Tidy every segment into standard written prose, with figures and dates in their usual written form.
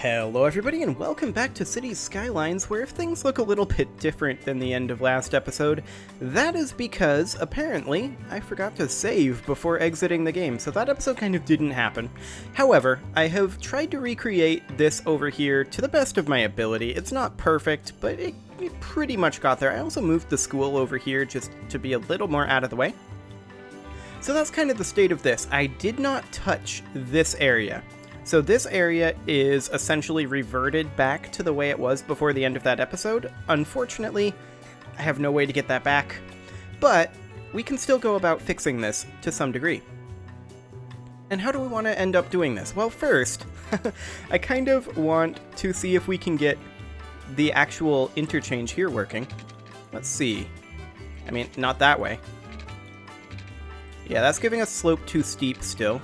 Hello everybody and welcome back to Cities Skylines, where if things look a little bit different than the end of last episode, that is because, apparently, I forgot to save before exiting the game, so that episode kind of didn't happen. However, I have tried to recreate this over here to the best of my ability. It's not perfect, but it pretty much got there. I also moved the school over here just to be a little more out of the way. So that's kind of the state of this. I did not touch this area. So this area is essentially reverted back to the way it was before the end of that episode. Unfortunately, I have no way to get that back, but we can still go about fixing this to some degree. And how do we want to end up doing this? Well, first, I kind of want to see if we can get the actual interchange here working. Let's see. I mean, not that way. Yeah, that's giving us slope too steep still.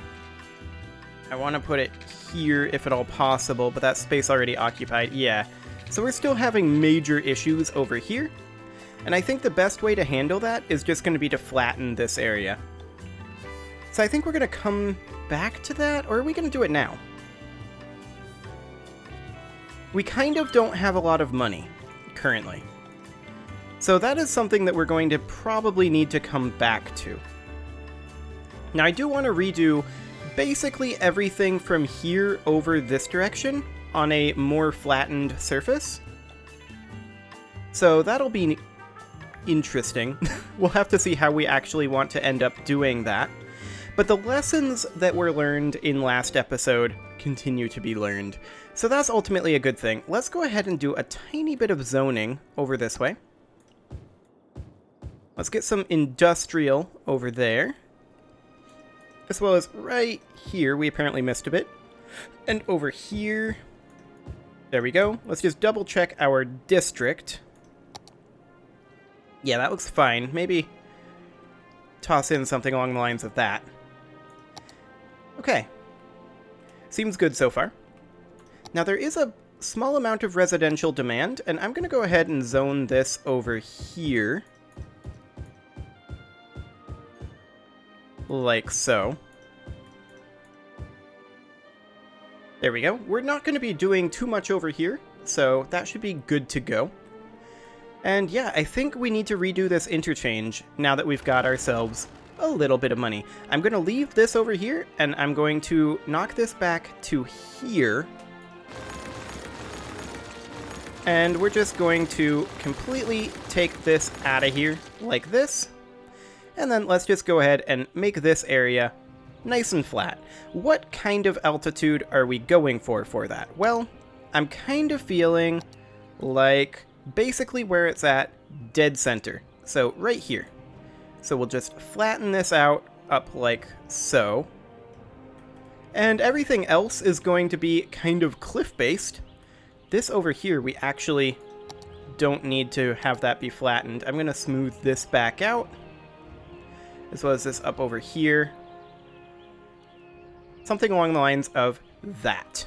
I want to put it here if at all possible, but that space already occupied. Yeah, so we're still having major issues over here, and I think the best way to handle that is just going to be to flatten this area. So I think we're going to come back to that, or are we going to do it now? We kind of don't have a lot of money currently, so that is something that we're going to probably need to come back to. Now I do want to redo basically everything from here over this direction on a more flattened surface. So that'll be interesting. We'll have to see how we actually want to end up doing that. But the lessons that were learned in last episode continue to be learned. So that's ultimately a good thing. Let's go ahead and do a tiny bit of zoning over this way. Let's get some industrial over there. As well as right here, we apparently missed a bit. And over here, there we go. Let's just double check our district. Yeah, that looks fine. Maybe toss in something along the lines of that. Okay. Seems good so far. Now there is a small amount of residential demand, and I'm going to go ahead and zone this over here. Like so. There we go. We're not going to be doing too much over here, so that should be good to go. And yeah, I think we need to redo this interchange now that we've got ourselves a little bit of money. I'm going to leave this over here, and I'm going to knock this back to here. And we're just going to completely take this out of here, like this. And then let's just go ahead and make this area nice and flat. What kind of altitude are we going for that? Well, I'm kind of feeling like basically where it's at, dead center. So right here. So we'll just flatten this out up like so. And everything else is going to be kind of cliff-based. This over here, we actually don't need to have that be flattened. I'm going to smooth this back out, as well as this up over here. Something along the lines of that.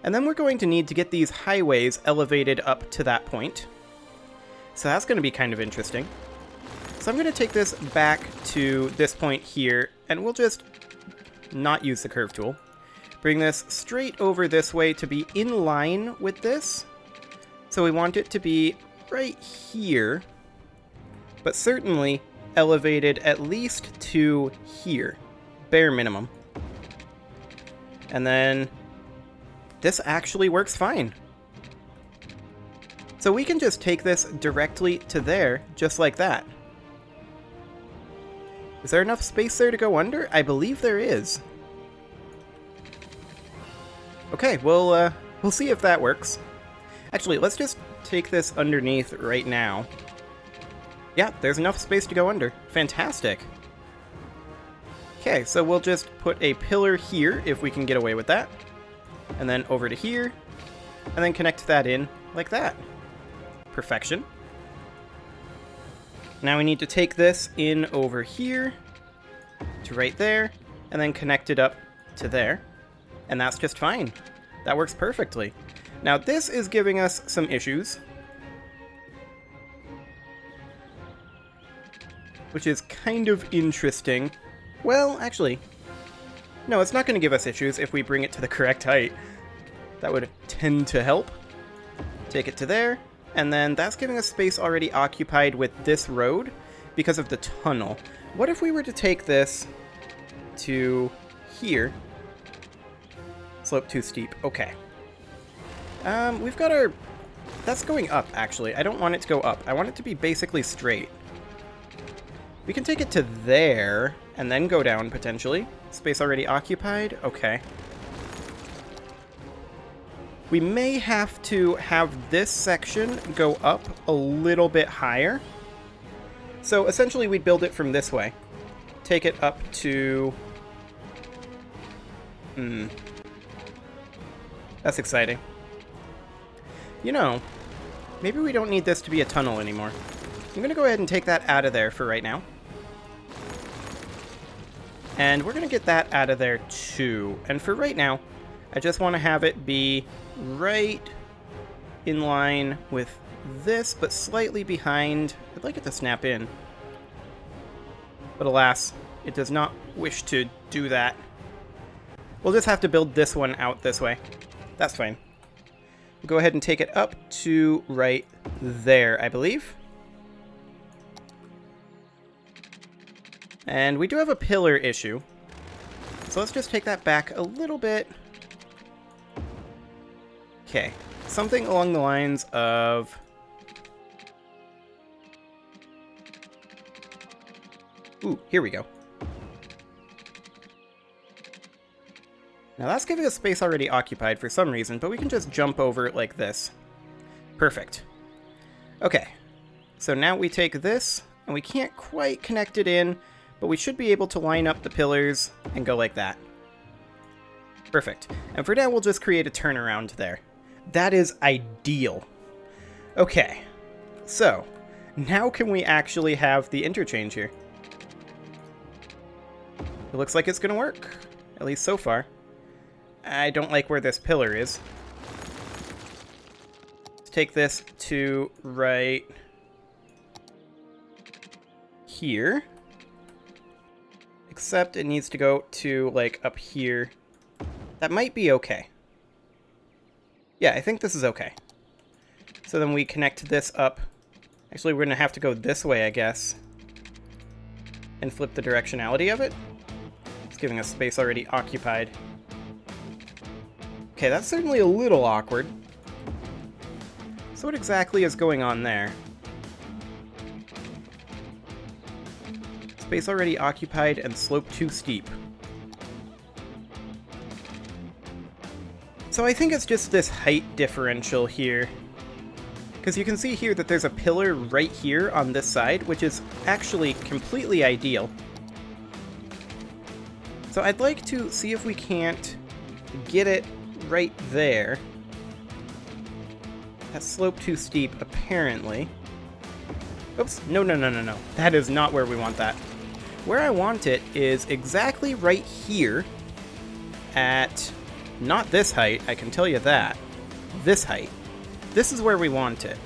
And then we're going to need to get these highways elevated up to that point. So that's going to be kind of interesting. So I'm going to take this back to this point here, and we'll just not use the curve tool. Bring this straight over this way to be in line with this. So we want it to be right here, but certainly elevated at least to here, bare minimum. And then this actually works fine. So we can just take this directly to there, just like that. Is there enough space there to go under? I believe there is. Okay, we'll see if that works. Actually, let's just take this underneath right now. Yeah, there's enough space to go under. Fantastic. Okay, so we'll just put a pillar here if we can get away with that. And then over to here. And then connect that in like that. Perfection. Now we need to take this in over here to right there. And then connect it up to there. And that's just fine. That works perfectly. Now this is giving us some issues, which is kind of interesting. Well, actually, no, it's not going to give us issues if we bring it to the correct height. That would tend to help. Take it to there, and then that's giving us space already occupied with this road because of the tunnel. What if we were to take this to here? Slope too steep. Okay. We've got our... That's going up, actually. I don't want it to go up. I want it to be basically straight. We can take it to there, and then go down, potentially. Space already occupied? Okay. We may have to have this section go up a little bit higher. So, essentially, we'd build it from this way. Take it up to... That's exciting. You know, maybe we don't need this to be a tunnel anymore. I'm going to go ahead and take that out of there for right now. And we're going to get that out of there too. And for right now, I just want to have it be right in line with this, but slightly behind. I'd like it to snap in. But alas, it does not wish to do that. We'll just have to build this one out this way. That's fine. We'll go ahead and take it up to right there, I believe. And we do have a pillar issue. So let's just take that back a little bit. Okay. Something along the lines of... Ooh, here we go. Now that's giving us space already occupied for some reason, but we can just jump over it like this. Perfect. Okay. So now we take this, and we can't quite connect it in, but we should be able to line up the pillars and go like that. Perfect. And for now, we'll just create a turnaround there. That is ideal. Okay. So, now can we actually have the interchange here? It looks like it's going to work, at least so far. I don't like where this pillar is. Let's take this to right here. Except it needs to go to, like, up here. That might be okay. Yeah, I think this is okay. So then we connect this up. Actually, we're going to have to go this way, I guess. And flip the directionality of it. It's giving us space already occupied. Okay, that's certainly a little awkward. So what exactly is going on there? Space already occupied and slope too steep. So I think it's just this height differential here. Because you can see here that there's a pillar right here on this side, which is actually completely ideal. So I'd like to see if we can't get it right there. That slope too steep, apparently. Oops, no. That is not where we want that. Where I want it is exactly right here at not this height, I can tell you that. This height. This is where we want it.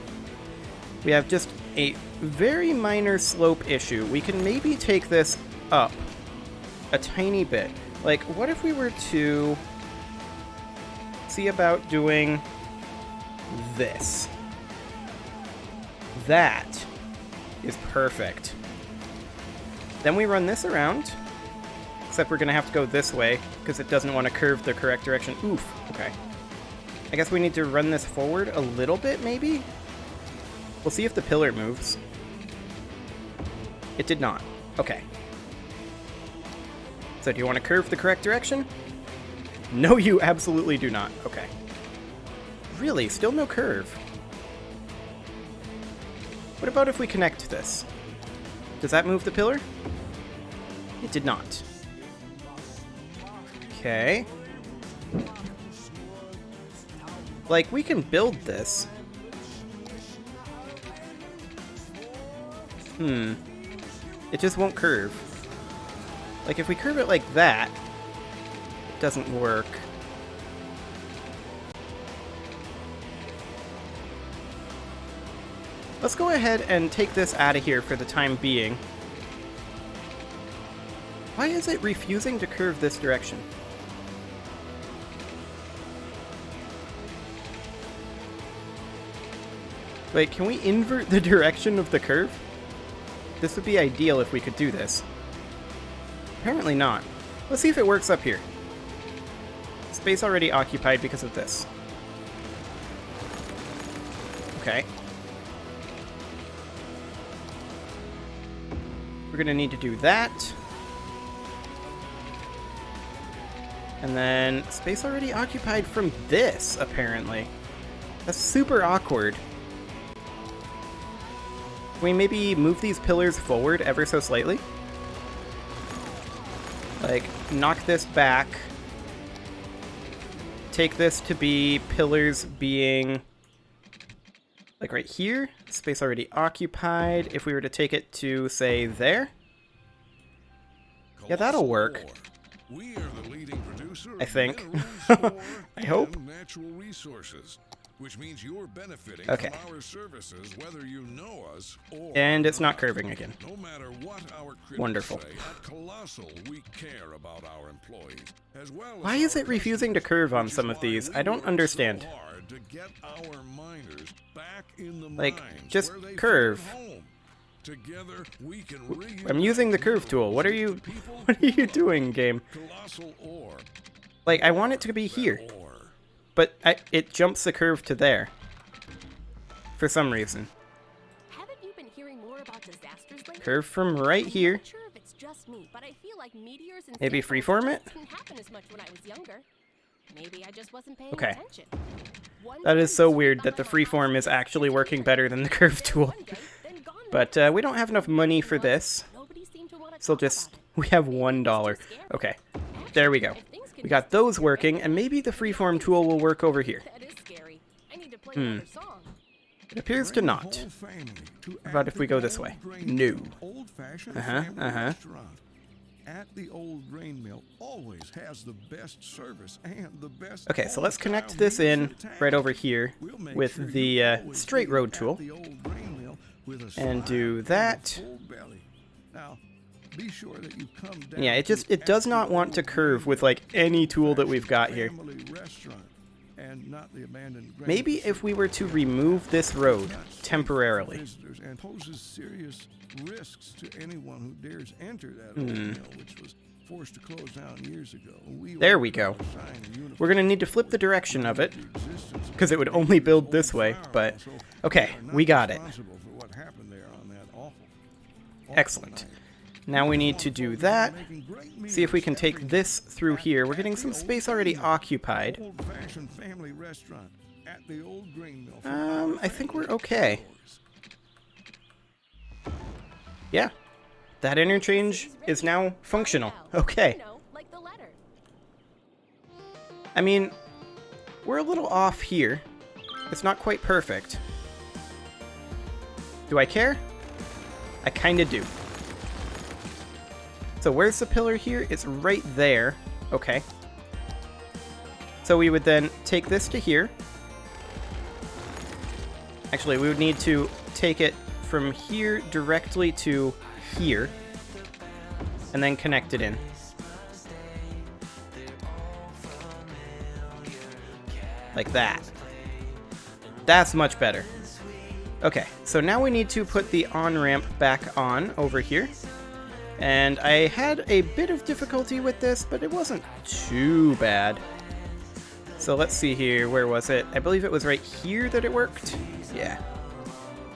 We have just a very minor slope issue. We can maybe take this up a tiny bit. Like, what if we were to see about doing this? That is perfect. Then we run this around, except we're going to have to go this way because it doesn't want to curve the correct direction. Oof, okay. I guess we need to run this forward a little bit, maybe? We'll see if the pillar moves. It did not. Okay. So do you want to curve the correct direction? No, you absolutely do not. Okay. Really? Still no curve? What about if we connect this? Does that move the pillar? It did not. Okay. Like, we can build this. It just won't curve. Like, if we curve it like that, it doesn't work. Let's go ahead and take this out of here for the time being. Why is it refusing to curve this direction? Wait, can we invert the direction of the curve? This would be ideal if we could do this. Apparently not. Let's see if it works up here. Space already occupied because of this. Okay. We're gonna need to do that. And then space already occupied from this, apparently. That's super awkward. Can we maybe move these pillars forward ever so slightly? Like, knock this back. Take this to be pillars being... like right here. Space already occupied. If we were to take it to, say, there. Yeah, that'll work. We are the leading producer I think. I hope. Natural resources, which means you're benefiting Okay. from our services whether you know us or And it's not curving again. no matter what our critics Wonderful. say. At Colossal, we care about our employees as well as Why is our it refusing to curve on customers, some which of is these? why I don't we work understand. so hard to get our miners back in the Like, mines just where they curve. feel at home. Together, we can I'm using the curve tool. What are you doing, game? Colossal ore. Like, I want it to be here, but it jumps the curve to there. For some reason. Haven't you been hearing more about disasters lately? Curve from right here. I'm not sure if it's just me, but I feel like meteors and Maybe samples freeform it? just didn't happen as much when I was younger. Maybe I just wasn't paying Okay. attention. One That day is so it's weird that behind the my freeform house, is actually it's working cheaper. better than the curve Then tool. one day, then gone the But next. we don't have enough money for this. Nobody seemed to wanna So talk just, about it. we have $1. Okay, there we go. If things can We got just those get working, better, and maybe the freeform tool will work over here. That is scary. I need to play another song. It appears to not. What about if we go this way? No. Old-fashioned Uh-huh, family uh-huh. restaurant at the old grain mill always has the best service and the best. Okay, so let's connect home-style this in meals in right town. over here We'll make with sure the you always straight eat road at tool. the old grain mill with a And smile do and a that. full belly. Now, be sure that you come down Yeah, it to does at not the want to old curve grain with mill, like any tool that we've got old-fashioned here. family restaurant, and not the abandoned grain Maybe if we were to remove this road temporarily. visitors and poses serious risks to anyone who dares enter that old mill, which was forced to close down years ago. There we go. We're gonna need to flip the direction of it, because it would only build this way, but okay, we got it. Excellent. Now we need to do that. See if we can take this through here. We're getting some space already occupied. I think we're okay. Yeah. That interchange is now functional. Okay. You know, like the letter. I mean, we're a little off here. It's not quite perfect. Do I care? I kinda do. So where's the pillar here? It's right there. Okay. So we would then take this to here. Actually, we would need to take it from here directly to here. And then connect it in. Like that. That's much better. Okay, so now we need to put the on-ramp back on over here. And I had a bit of difficulty with this, but it wasn't too bad. So let's see here, where was it? I believe it was right here that it worked. Yeah.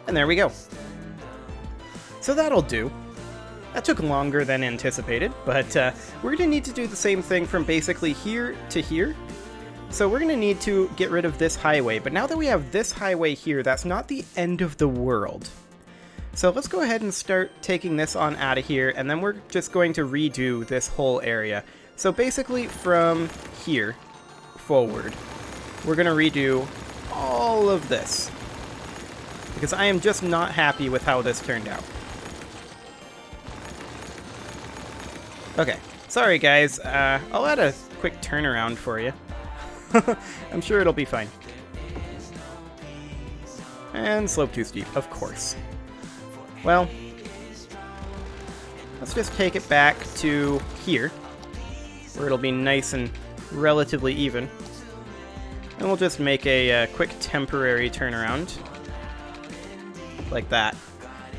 And there we go. So that'll do. That took longer than anticipated, but we're gonna need to do the same thing from basically here to here. So we're gonna need to get rid of this highway, but now that we have this highway here, that's not the end of the world. So let's go ahead and start taking this on out of here, and then we're just going to redo this whole area. So basically from here forward, we're gonna redo all of this, because I am just not happy with how this turned out. Okay, sorry guys, I'll add a quick turnaround for you. I'm sure it'll be fine. And slope too steep, of course. Well, let's just take it back to here, where it'll be nice and relatively even. And we'll just make a quick temporary turnaround. like that.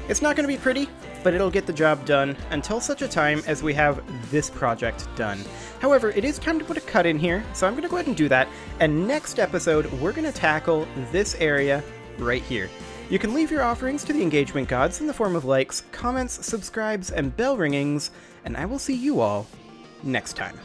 It's not going to be pretty, but it'll get the job done until such a time as we have this project done. However, it is time to put a cut in here, so I'm going to go ahead and do that, and next episode, we're going to tackle this area right here. You can leave your offerings to the engagement gods in the form of likes, comments, subscribes, and bell ringings, and I will see you all next time.